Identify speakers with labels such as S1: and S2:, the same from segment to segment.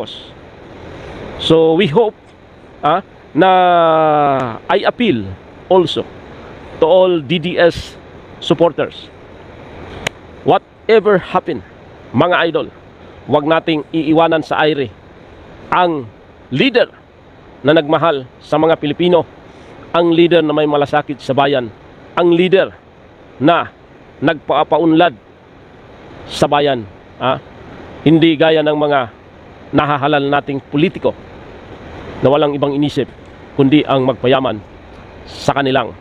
S1: Marcos. So we hope na I appeal also to all DDS supporters. Whatever happen, mga idol, wag nating iiwanan sa aire ang leader na nagmahal sa mga Pilipino, ang leader na may malasakit sa bayan, ang leader na nagpapaunlad sa bayan. Hindi gaya ng mga nahahalal nating politiko na walang ibang inisip kundi ang magpayaman sa kanilang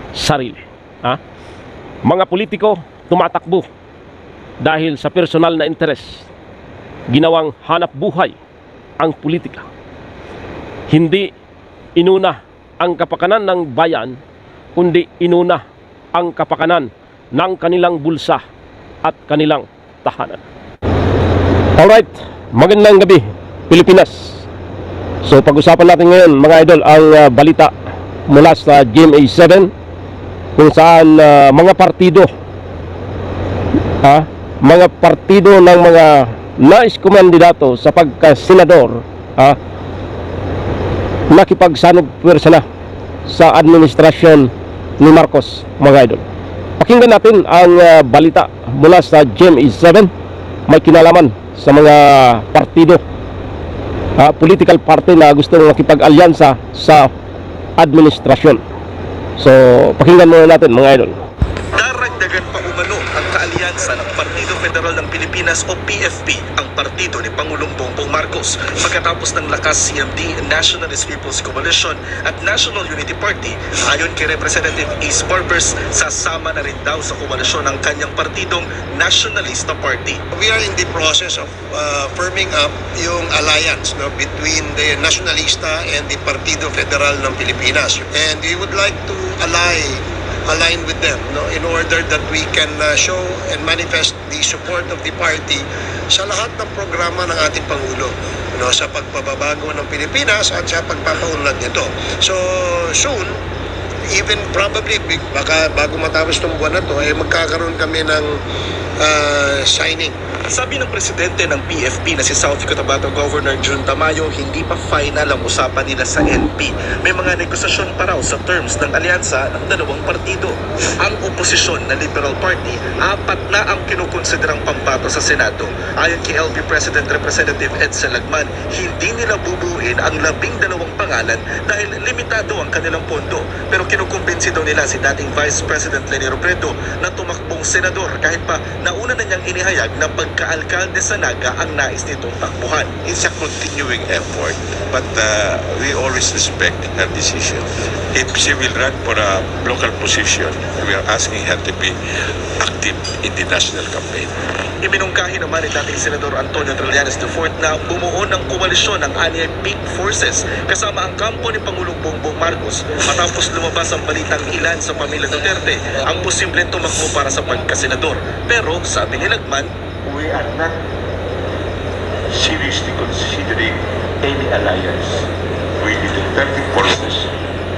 S1: sarili. Mga politiko tumatakbo dahil sa personal na interes. Ginawang hanap buhay ang politika. Hindi inuna ang kapakanan ng bayan, kundi inuna ang kapakanan ng kanilang bulsa at kanilang tahanan. Alright, magandang gabi Pilipinas. So pag-usapan natin ngayon mga idol ang balita mula sa GMA7 kung saan mga partido ng mga nais kumandidato sa pagka-senador nakipagsanog pwersa na sa administrasyon ni Marcos, mga idol. Pakinggan natin ang balita mula sa GMA7. May kinalaman sa mga partido, political party na gustong makipag-alyansa sa administrasyon. So, pakinggan muna natin mga idol.
S2: Daragdagan pa umano ang kaalyansa ng Partido Federal ng Pilipinas o PFP, ang partido ni Pangulong Bongbong Marcos, pagkatapos ng lakas CMD, Nationalist People's Coalition at National Unity Party. Ayon kay Representative Ace Barbers, sasama na rin daw sa koalisyon ng kanyang partidong Nationalista Party.
S3: We are in the process of firming up yung alliance between the Nationalista and the Partido Federal ng Pilipinas. And we would like to align with them in order that we can show and manifest the support of the party sa lahat ng programa ng ating Pangulo sa pagpababago ng Pilipinas at sa pagpapaunlad nito. So soon, even probably baka bago matapos itong buwan na to, magkakaroon kami ng signing.
S2: Sabi ng presidente ng PFP na si South Cotabato Governor Jun Tamayo, hindi pa final ang usapan nila sa NP. May mga negosasyon pa raw sa terms ng alyansa ng dalawang partido. Ang oposisyon na Liberal Party, 4 na ang kinukonsiderang pambato sa Senado. Ayon kay LP President Representative Edsel Lagman, hindi nila bubuin ang 12 pangalan dahil limitado ang kanilang pondo. Pero kinukumbinsi daw nila si dating Vice President Leni Robredo na tumakbong senador kahit pa nauna na niyang inihayag na pagka-alkalde sa Naga ang nais nitong takbuhan.
S4: It's a continuing effort, but we always respect her decision. If she will run for a local position, we are asking her to be active in the national campaign.
S2: Iminungkahi naman ni dating Senador Antonio Trillanes IV na bumuo ng koalisyon ng anyay Big Forces kasama ang kampo ni Pangulong Bongbong Marcos matapos lumabas ang balitang ilan sa pamilya Duterte ang posibleng tumakbo para sa pagkasenador. Pero sabi ni Lagman,
S5: we are not seriously considering any alliance with the Duterte forces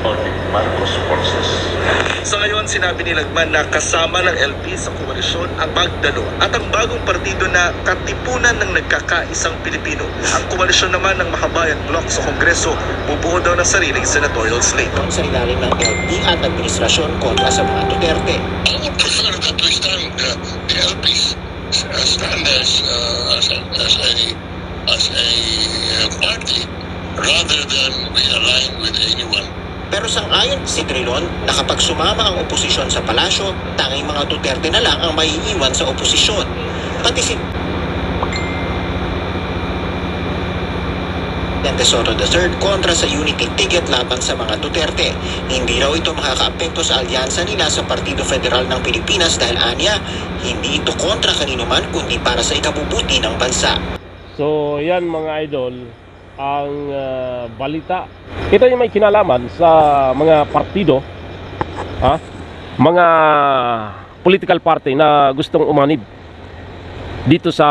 S5: or the Marcos forces.
S2: Sa ngayon, sinabi ni Lagman na kasama ng LP sa koalisyon ang Magdalo at ang bagong partido na Katipunan ng Nagkakaisang Pilipino. Ang koalisyon naman ng Makabayan Bloc sa Kongreso bubuo daw ng sariling senatorial slate.
S6: Sa ilalim ng LP at administrasyon kontra sa mga Duterte.
S3: I would prefer that we stand the LP's stand as a party rather than we align with anyone.
S6: Pero sang-ayon si Trilon na kapag sumama ang oposisyon sa palasyo, tanging mga Duterte na lang ang maiiwan sa oposisyon. Pati si Tesoro III kontra sa unity ticket laban sa mga Duterte. Hindi raw ito makakaapekto sa alyansa nila sa Partido Federal ng Pilipinas dahil anya, hindi ito kontra kanino man kundi para sa ikabubuti ng bansa.
S1: So yan mga idol ang balita. Ito yung may kinalaman sa mga partido, mga political party na gustong umanib dito sa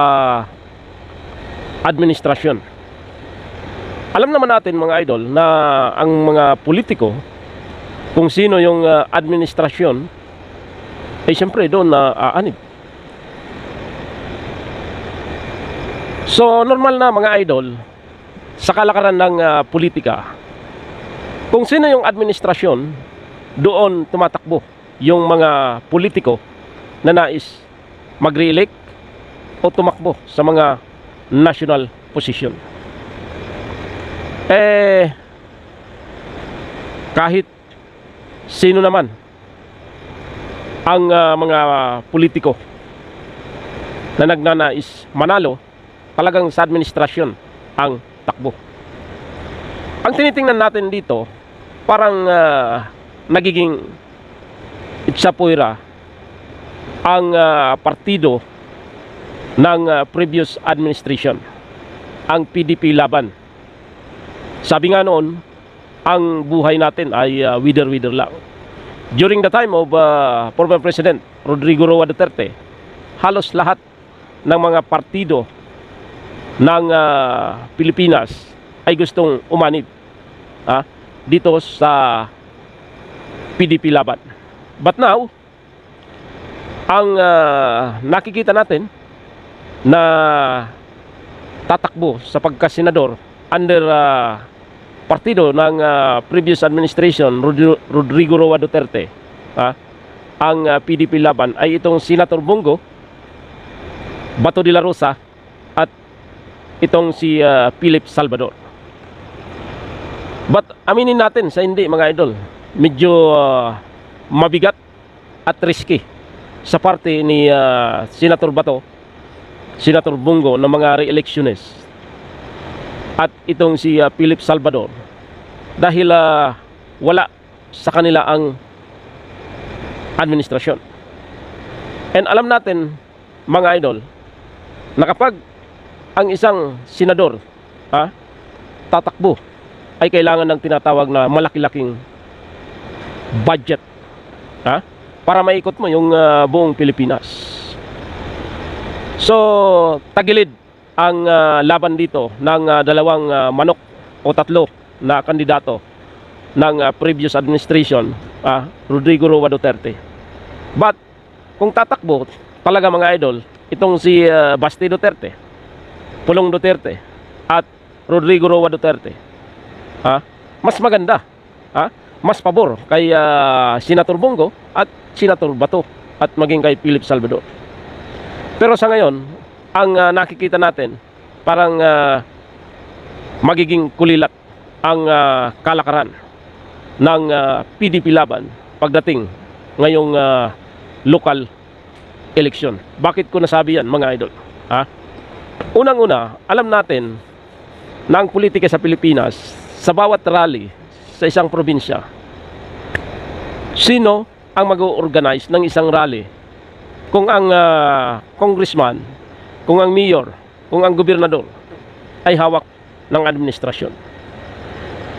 S1: administrasyon. Alam naman natin mga idol na ang mga politiko, kung sino yung administrasyon, ay siyempre doon na aanib. So normal na mga idol, sa kalakaran ng politika, kung sino yung administrasyon, doon tumatakbo yung mga politiko na nais mag-re-elect o tumakbo sa mga national position. Kahit sino naman ang mga politiko na nagnanais manalo, talagang sa administrasyon ang takbo. Ang tinitingnan natin dito, parang nagiging itsapuira ang partido ng previous administration, ang PDP Laban. Sabi nga noon, ang buhay natin ay wither-wither lang. During the time of former President Rodrigo Roa Duterte, halos lahat ng mga partido ng Pilipinas ay gustong umanib dito sa PDP Laban. But now, ang nakikita natin na tatakbo sa pagkasenador under partido ng previous administration Rodrigo Roa Duterte, ang PDP Laban, ay itong Senator Bongo, Bato de la Rosa at itong si Philip Salvador. But aminin natin sa hindi mga idol, medyo mabigat at risky sa parte ni Senator Bato, Senator Bongo ng mga re-electionist at itong si Philip Salvador, dahil wala sa kanila ang administrasyon. And alam natin mga idol na kapag ang isang senador tatakbo, ay kailangan ng tinatawag na malaki-laking budget para maikot mo yung buong Pilipinas. So tagilid ang laban dito ng dalawang manok o tatlo na kandidato ng previous administration, Rodrigo Roa Duterte. But kung tatakbo talaga mga idol, itong si Basti Duterte, Pulong Duterte at Rodrigo Roa Duterte, mas maganda, mas pabor kay Senator Bongo at Senator Bato at maging kay Philip Salvador. Pero sa ngayon, ang nakikita natin, parang magiging kulilat ang kalakaran ng PDP Laban pagdating ngayong local election. Bakit ko nasabi yan mga idol? Unang-una, alam natin na ang politika sa Pilipinas, sa bawat rally sa isang probinsya, sino ang mag-organize ng isang rally? Kung ang congressman, kung ang mayor, kung ang gobernador ay hawak ng administrasyon.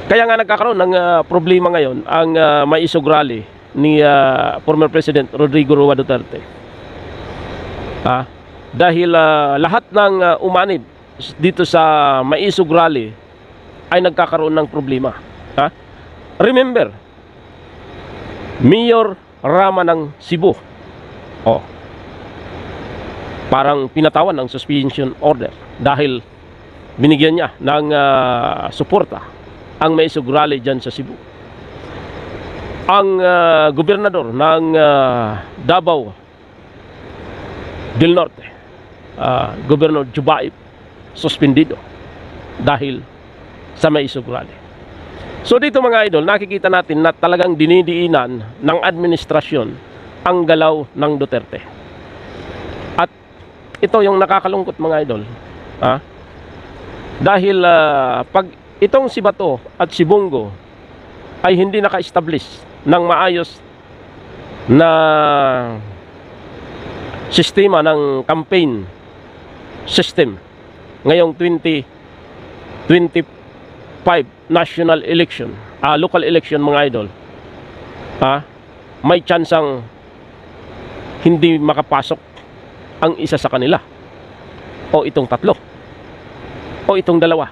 S1: Kaya nga nagkakaroon ng problema ngayon ang Maisog Rally ni former President Rodrigo Roa Duterte. Dahil lahat ng umanib dito sa Maisog Rally ay nagkakaroon ng problema. Remember, Mayor Rama ng Cebu, parang pinatawan ng suspension order dahil binigyan niya ng suporta ang Maisog Rally dyan sa Cebu. Ang gobernador ng Davao del Norte, Governor Jubaib, suspendido dahil sa Maisog Rally. So dito mga idol, nakikita natin na talagang dinidiinan ng administrasyon ang galaw ng Duterte. At ito yung nakakalungkot mga idol, dahil pag itong si Bato at si Bongo ay hindi naka-establish ng maayos na sistema ng campaign system ngayong 2025 national election, local election mga idol, may tsansang hindi makapasok ang isa sa kanila o itong tatlo o itong dalawa.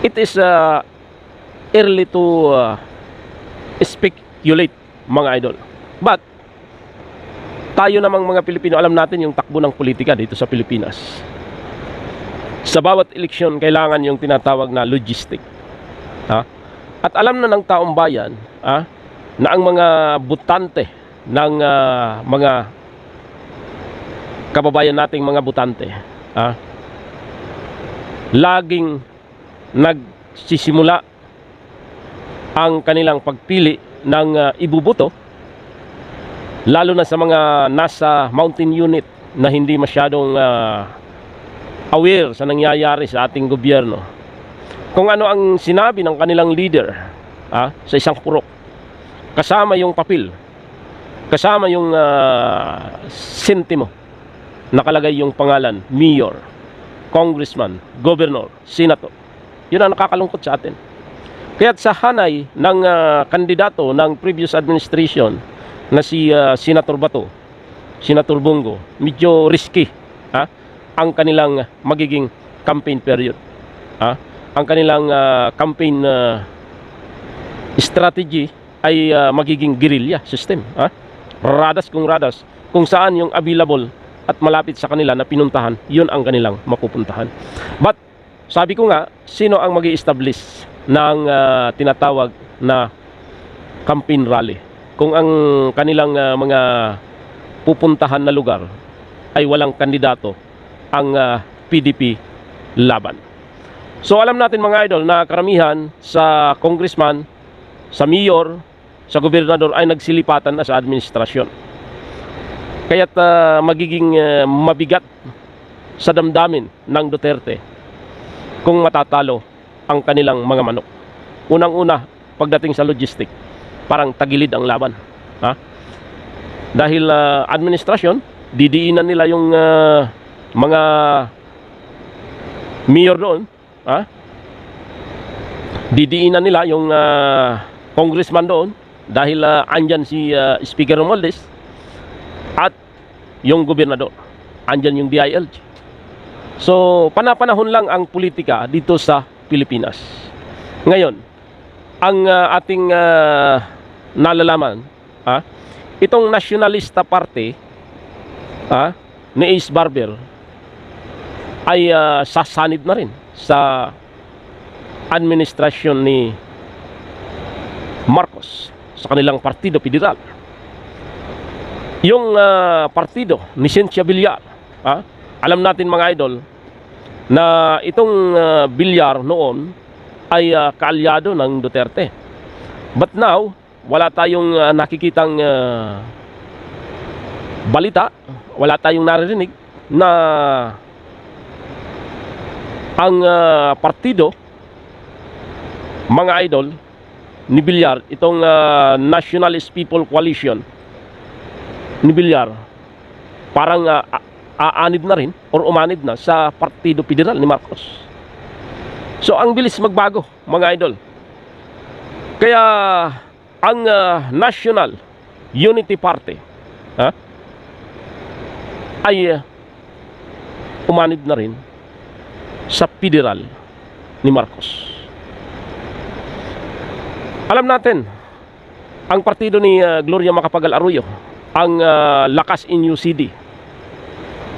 S1: It is early to speculate mga idol, but tayo namang mga Pilipino, alam natin yung takbo ng politika dito sa Pilipinas. Sa bawat eleksyon, kailangan yung tinatawag na logistic. Ha? At alam na ng taong bayan na ang mga butante ng mga kababayan nating mga butante laging nagsisimula ang kanilang pagpili ng ibubuto, lalo na sa mga nasa mountain unit na hindi masyadong aware sa nangyayari sa ating gobyerno. Kung ano ang sinabi ng kanilang leader sa isang purok, kasama yung papel, kasama yung sentimo, nakalagay yung pangalan, mayor, congressman, governor, senator. Yun ang nakakalungkot sa atin. Kaya't sa hanay ng kandidato ng previous administration na si Senator Bato, Senator Bongo, medyo risky ang kanilang magiging campaign period. Ang kanilang campaign strategy ay magiging guerrilla system. Radas kung saan yung available at malapit sa kanila na pinuntahan, yun ang kanilang mapupuntahan. But sabi ko nga, sino ang magi-establish ng tinatawag na campaign rally kung ang kanilang mga pupuntahan na lugar ay walang kandidato ang PDP laban? So alam natin mga idol na karamihan sa congressman, sa mayor, sa gobernador ay nagsilipatan na sa administrasyon. Kaya't magiging mabigat sa damdamin ng Duterte kung matatalo ang kanilang mga manok. Unang-una, pagdating sa logistic, parang tagilid ang laban. Dahil administrasyon, didiinan nila yung mga mayor doon. Didiinan nila yung congressman doon dahil andyan si Speaker Romualdez at yung gobernador. Andyan yung DILG. So, panapanahon lang ang politika dito sa Pilipinas. Ngayon, ang ating nalalaman, itong Nationalista Party ni Ace Barber ay sasanib na rin sa administrasyon ni Marcos sa kanilang Partido Federal. Yung partido ni Cynthia Villar, alam natin mga idol na itong Villar noon ay kaalyado ng Duterte. But now, wala tayong nakikitang balita, wala tayong naririnig na ang partido, mga idol, ni Villar, itong Nationalist People Coalition ni Villar, parang aanib na rin or umanib na sa Partido Federal ni Marcos. So ang bilis magbago mga idol. Kaya ang National Unity Party ay umanib na rin sa Federal ni Marcos. Alam natin ang partido ni Gloria Macapagal Arroyo, ang Lakas in UCD.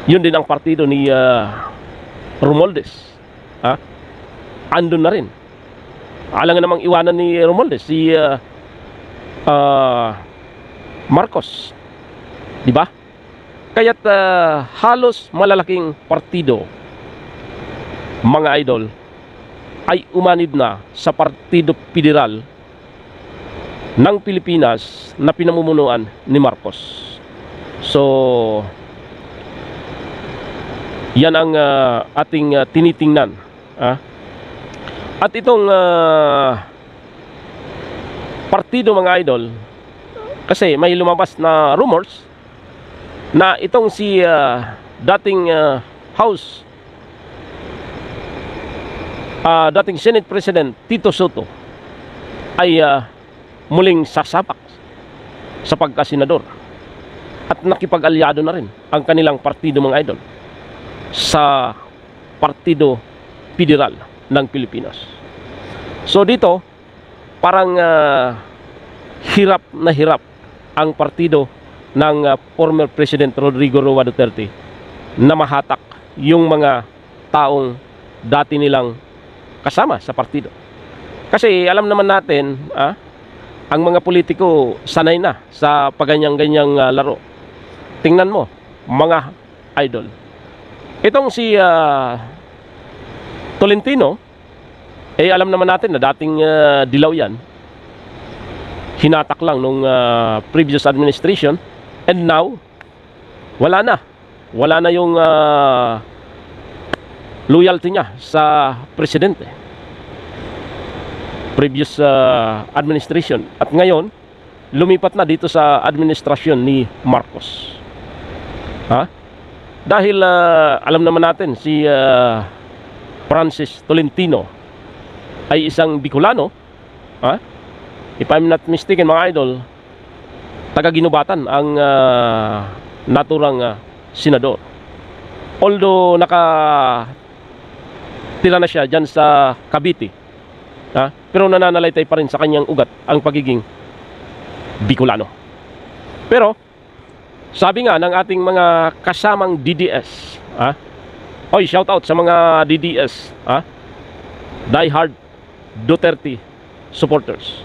S1: Yun din ang partido ni Romualdez. Andun na rin. Alangan namang iwanan ni Romualdez si Marcos. Diba? Kaya't halos malalaking partido, mga idol, ay umanib na sa Partido Federal ng Pilipinas na pinamumunuan ni Marcos. So yan ang ating tinitingnan. At itong partido mga idol, kasi may lumabas na rumors na itong si dating House, dating Senate President Tito Soto ay muling sasabak sa pagkasenador at nakipag-alyado na rin ang kanilang partido mga idol sa Partido Federal ng Pilipinas. So dito parang hirap na hirap ang partido ng former President Rodrigo Roa Duterte na mahatak yung mga taong dati nilang kasama sa partido. Kasi alam naman natin, ang mga politiko sanay na sa paganyang-ganyang laro. Tingnan mo, mga idol. Itong si Tolentino, alam naman natin na dating dilaw yan. Hinatak lang nung previous administration, and now wala na. Wala na yung loyalty niya sa presidente. Previous administration. At ngayon, lumipat na dito sa administrasyon ni Marcos. Dahil alam naman natin si Francis Tolentino ay isang Bicolano. If I'm not mistaken, mga idol, taga-Ginubatan ang naturang senador. Although nakatira na siya dyan sa Cavite, pero nananalaytay pa rin sa kanyang ugat ang pagiging Bicolano. Pero sabi nga ng ating mga kasamang DDS, shout out sa mga DDS, die hard Duterte supporters,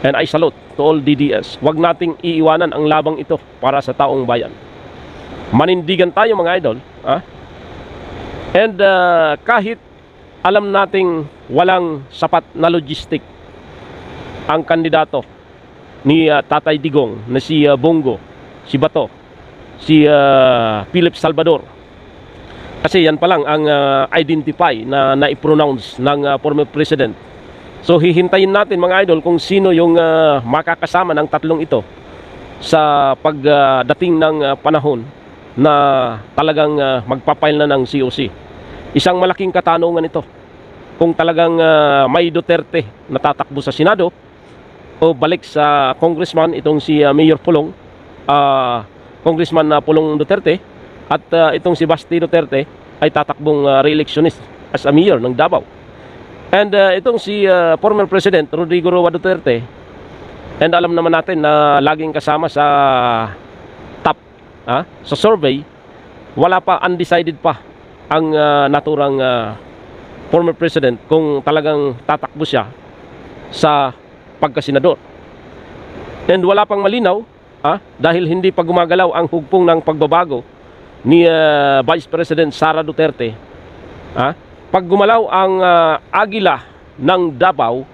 S1: and I salute to all DDS. Huwag nating iiwanan ang labang ito para sa taong bayan. Manindigan tayo, mga idol, and kahit alam nating walang sapat na logistic ang kandidato ni Tatay Digong na si Bongo, si Bato, si Philip Salvador, kasi yan pa lang ang identify na naipronounce ng former president. So hihintayin natin, mga idol, kung sino yung makakasama ng tatlong ito sa pagdating ng panahon na talagang magpapile na ng COC. Isang malaking katanungan ito kung talagang may Duterte na tatakbo sa Senado o balik sa congressman itong si Mayor Pulong, Congressman Pulong Duterte, at itong si Basti Duterte ay tatakbong re-electionist as a mayor ng Davao. And itong si former President Rodrigo Roa Duterte, and alam naman natin na laging kasama sa top sa survey, wala pa, undecided pa ang naturang former president kung talagang tatakbo siya sa pagkasenador. And wala pang malinaw dahil hindi pa gumagalaw ang hugpong ng pagbabago ni Vice President Sara Duterte. Pag gumalaw ang agila ng Davao,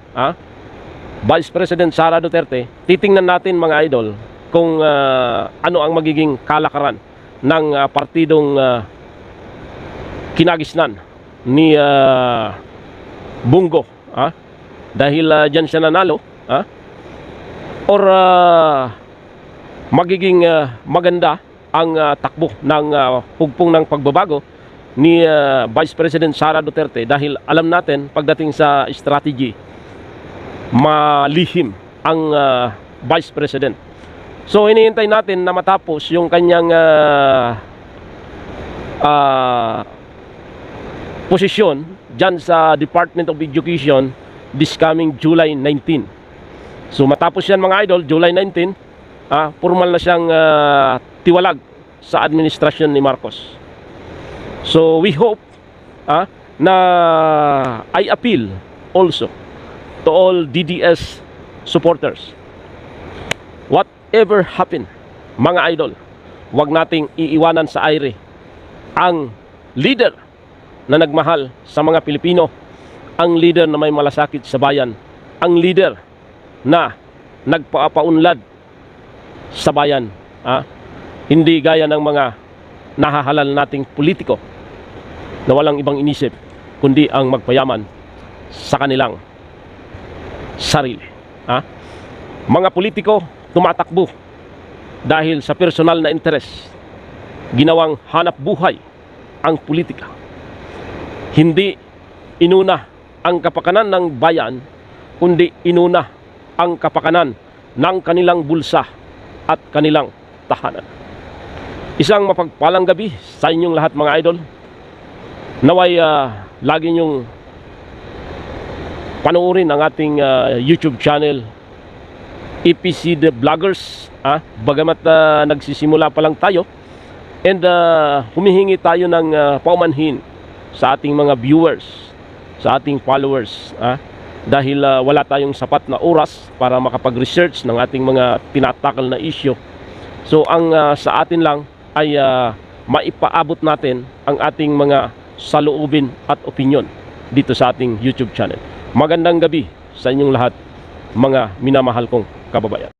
S1: Vice President Sara Duterte, titingnan natin, mga idol, kung ano ang magiging kalakaran ng partidong kinagisnan ni Bongo, dahil dyan siya nanalo, or magiging maganda ang takbo ng hugpong ng pagbabago ni Vice President Sara Duterte, dahil alam natin pagdating sa strategy, malihim ang Vice President. So hinihintay natin na matapos yung kanyang posisyon dyan sa Department of Education this coming July 19. So matapos yan, mga idol, July 19, formal na siyang tiwalag sa administrasyon ni Marcos. So we hope na I appeal also to all DDS supporters. Whatever happen, mga idol, wag nating iiwanan sa aire ang leader na nagmahal sa mga Pilipino, ang leader na may malasakit sa bayan, ang leader na nagpapaunlad sa bayan, hindi gaya ng mga nahahalal nating politiko na walang ibang inisip kundi ang magpayaman sa kanilang sarili. Mga politiko tumatakbo dahil sa personal na interes, ginawang hanap buhay ang politika. Hindi inuna ang kapakanan ng bayan, kundi inuna ang kapakanan ng kanilang bulsa at kanilang tahanan. Isang mapagpalang gabi sa inyong lahat, mga idol. Naway lagi nyong panoorin ang ating YouTube channel, EPC The Vloggers, bagamat nagsisimula pa lang tayo, and humihingi tayo ng paumanhin sa ating mga viewers, sa ating followers, dahil wala tayong sapat na oras para makapag-research ng ating mga tinatakal na issue. So ang sa atin lang ay maipaabot natin ang ating mga saloobin at opinion dito sa ating YouTube channel. Magandang gabi sa inyong lahat, mga minamahal kong kababayan.